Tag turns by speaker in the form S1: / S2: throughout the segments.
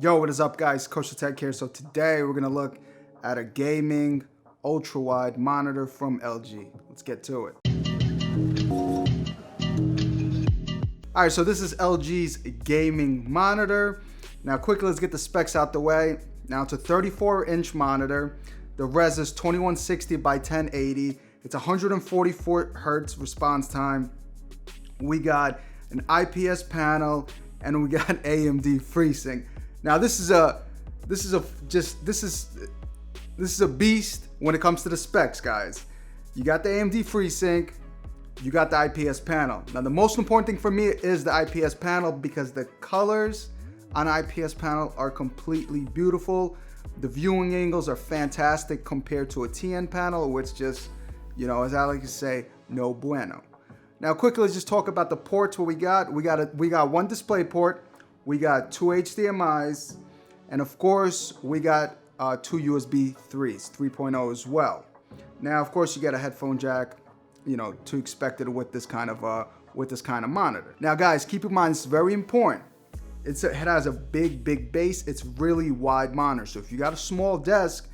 S1: Yo, what is up guys? KosherTech here. So today we're gonna look at a gaming ultra-wide monitor from LG. Let's get to it. All right, so this is LG's gaming monitor. Now quickly, let's get the specs out the way. Now it's a 34-inch monitor. The res is 2160 by 1080. It's 144 hertz response time. We got an IPS panel and we got AMD FreeSync. Now this is a beast when it comes to the specs, guys. You got the AMD FreeSync, you got the IPS panel. Now the most important thing for me is the IPS panel because the colors on IPS panel are completely beautiful. The viewing angles are fantastic compared to a TN panel, which just, you know, as I like to say, no bueno. Now quickly, let's just talk about the ports. What we got one display port, we got two HDMIs, and of course we got two USB 3.0 as well. Now of course you get a headphone jack, you know, to expect it with this kind of monitor. Now guys, keep in mind, it's very important. It has a big base. It's really wide monitor. So if you got a small desk,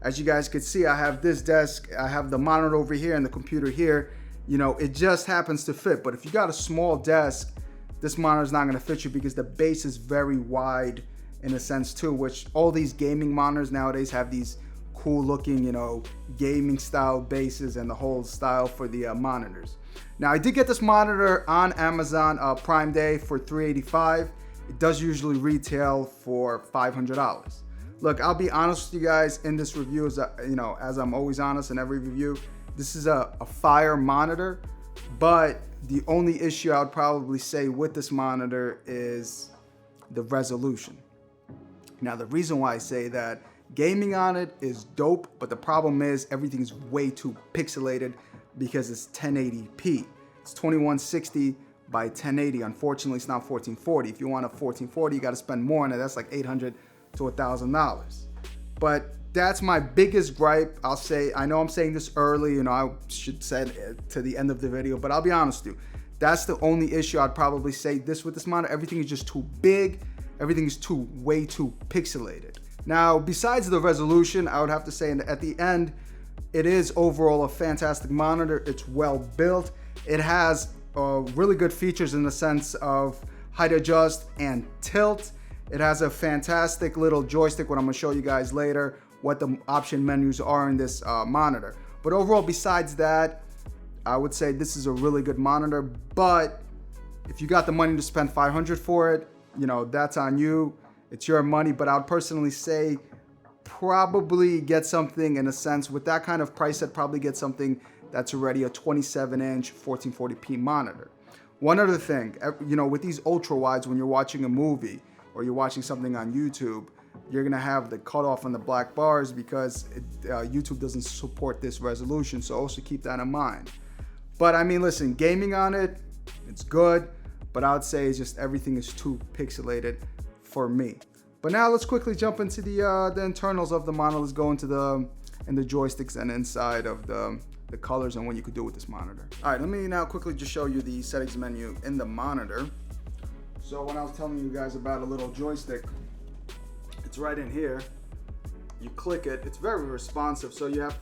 S1: as you guys can see, I have this desk, I have the monitor over here and the computer here. You know, it just happens to fit. But if you got a small desk, this monitor is not going to fit you because the base is very wide in a sense too, which all these gaming monitors nowadays have these cool looking, you know, gaming style bases and the whole style for the monitors. Now I did get this monitor on Amazon Prime Day for $385. It does usually retail for $500. Look, I'll be honest with you guys in this review, as you know, as I'm always honest in every review. This is a fire monitor, but the only issue I would probably say with this monitor is the resolution. Now, the reason why I say that, gaming on it is dope, but the problem is everything's way too pixelated because it's 1080p. It's 2160 by 1080. Unfortunately, it's not 1440. If you want a 1440, you got to spend more on it. That's like $800 to $1,000. But that's my biggest gripe. I'll say, I know I'm saying this early, you know, I should say it to the end of the video, but I'll be honest with you. That's the only issue I'd probably say with this monitor. Everything is just too big. Everything is way too pixelated. Now, besides the resolution, I would have to say at the end, it is overall a fantastic monitor. It's well built. It has really good features in the sense of height adjust and tilt. It has a fantastic little joystick, what I'm gonna show you guys later, what the option menus are in this monitor. But overall, besides that, I would say this is a really good monitor, but if you got the money to spend $500 for it, you know, that's on you. It's your money, but I would personally say probably get something in a sense with that kind of price, I'd probably get something that's already a 27-inch 1440p monitor. One other thing, you know, with these ultra wides, when you're watching a movie or you're watching something on YouTube, you're gonna have the cutoff on the black bars because YouTube doesn't support this resolution. So also keep that in mind. But I mean, listen, gaming on it, it's good, but I would say it's just everything is too pixelated for me. But now let's quickly jump into the internals of the monitor. Let's go into the joysticks and inside of the colors and what you could do with this monitor. All right, let me now quickly just show you the settings menu in the monitor. So when I was telling you guys about a little joystick, it's right in here. You click it, it's very responsive. So you have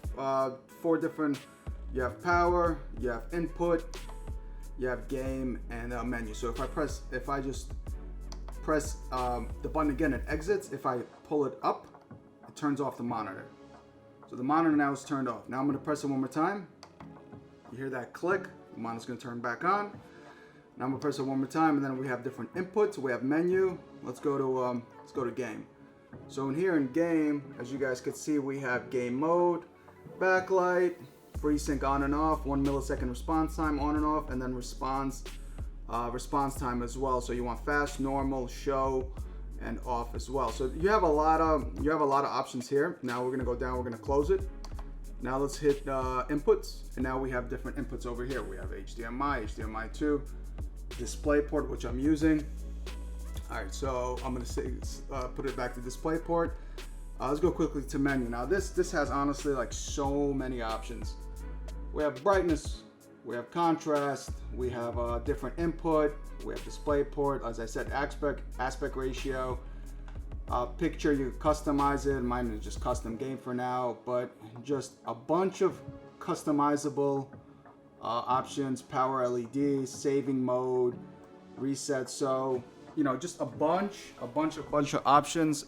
S1: you have power, you have input, you have game, and menu. So if I just press the button again, it exits. If I pull it up, it turns off the monitor. So the monitor now is turned off. Now I'm gonna press it one more time. You hear that click, the monitor's gonna turn back on. Now I'm gonna press it one more time, and then we have different inputs. We have menu. Let's go to game. So in here in game, as you guys can see, we have game mode, backlight, FreeSync on and off, 1 millisecond response time on and off, and then response time as well. So you want fast, normal, show, and off as well. So you have a lot of options here. Now we're gonna go down. We're gonna close it. Now let's hit inputs, and now we have different inputs over here. We have HDMI, HDMI 2, DisplayPort, which I'm using. All right, so I'm gonna put it back to DisplayPort. Let's go quickly to menu. Now this has honestly like so many options. We have brightness, we have contrast, we have different input, we have DisplayPort, as I said, aspect ratio, picture, you customize it. Mine is just custom game for now, but just a bunch of customizable options, power LEDs, saving mode, reset. So, you know, just a bunch of options.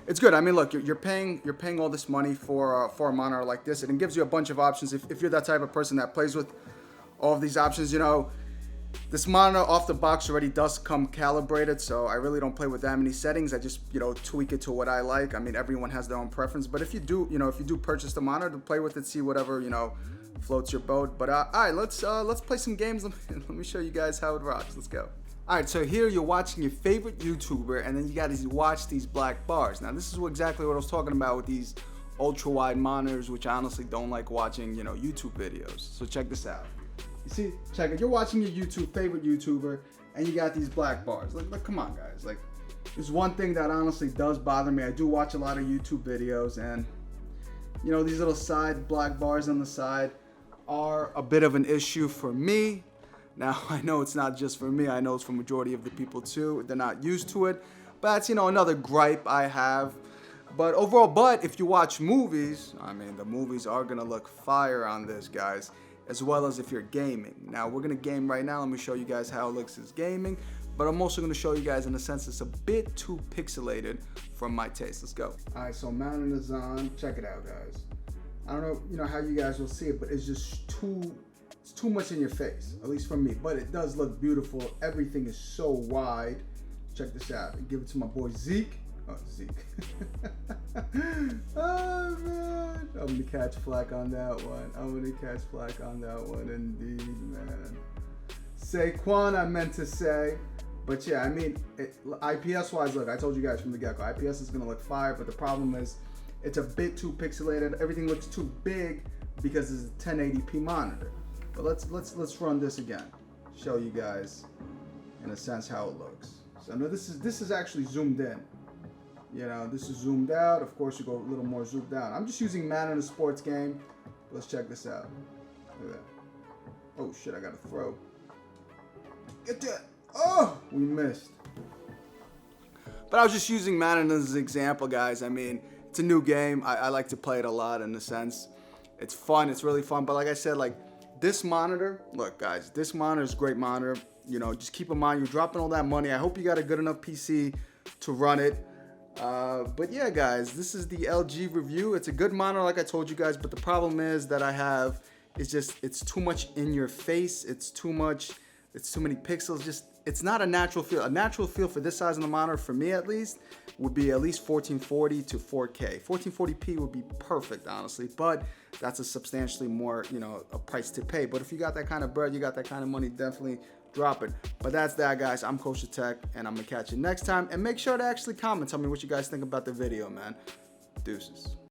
S1: It's good. I mean, look, you're paying all this money for a monitor like this, and it gives you a bunch of options. If you're that type of person that plays with all of these options, you know, this monitor off the box already does come calibrated, so I really don't play with that many settings. I just, you know, tweak it to what I like. I mean, everyone has their own preference, but if you do purchase the monitor to play with it, see whatever, you know, floats your boat. But all right, let's play some games. Let me show you guys how it rocks. Let's go. All right, so here you're watching your favorite YouTuber, and then you got to watch these black bars. Now, this is exactly what I was talking about with these ultra-wide monitors, which I honestly don't like watching, you know, YouTube videos. So check this out. You see, check it. You're watching your favorite YouTuber, and you got these black bars. Like, come on, guys. Like, there's one thing that honestly does bother me. I do watch a lot of YouTube videos, and, you know, these little side black bars on the side are a bit of an issue for me. Now, I know it's not just for me. I know it's for majority of the people too. They're not used to it. But that's, you know, another gripe I have. But overall, if you watch movies, I mean, the movies are going to look fire on this, guys, as well as if you're gaming. Now, we're going to game right now. Let me show you guys how it looks as gaming. But I'm also going to show you guys in a sense it's a bit too pixelated for my taste. Let's go. All right, so mounting is on. Check it out, guys. I don't know, you know, how you guys will see it, but it's just too much in your face, at least for me. But it does look beautiful. Everything is so wide. Check this out. And give it to my boy Zeke. Oh, Zeke. Oh, man. I'm going to catch flack on that one. Indeed, man. Saquon, I meant to say. But yeah, I mean, IPS-wise, look, I told you guys from the get-go, IPS is going to look fire, but the problem is it's a bit too pixelated. Everything looks too big because it's a 1080p monitor. But let's run this again. Show you guys, in a sense, how it looks. So now this is actually zoomed in. You know, this is zoomed out. Of course, you go a little more zoomed down. I'm just using man in a sports game. Let's check this out. Look at that. Oh shit! I got to throw. Get that. Oh, we missed. But I was just using Madden as an example, guys. I mean, it's a new game. I like to play it a lot in a sense. It's fun. It's really fun. But like I said, like this monitor, look, guys, this monitor is a great monitor. You know, just keep in mind, you're dropping all that money. I hope you got a good enough PC to run it. But yeah, guys, this is the LG review. It's a good monitor, like I told you guys. But the problem is that I have is just it's too much in your face. It's too much. It's too many pixels. Just it's not a natural feel. A natural feel for this size of the monitor, for me at least, would be at least 1440 to 4K. 1440p would be perfect, honestly, but that's a substantially more, you know, a price to pay. But if you got that kind of bread, you got that kind of money, definitely drop it. But that's that, guys. I'm KosherTech, and I'm gonna catch you next time. And make sure to actually comment, tell me what you guys think about the video, man. Deuces.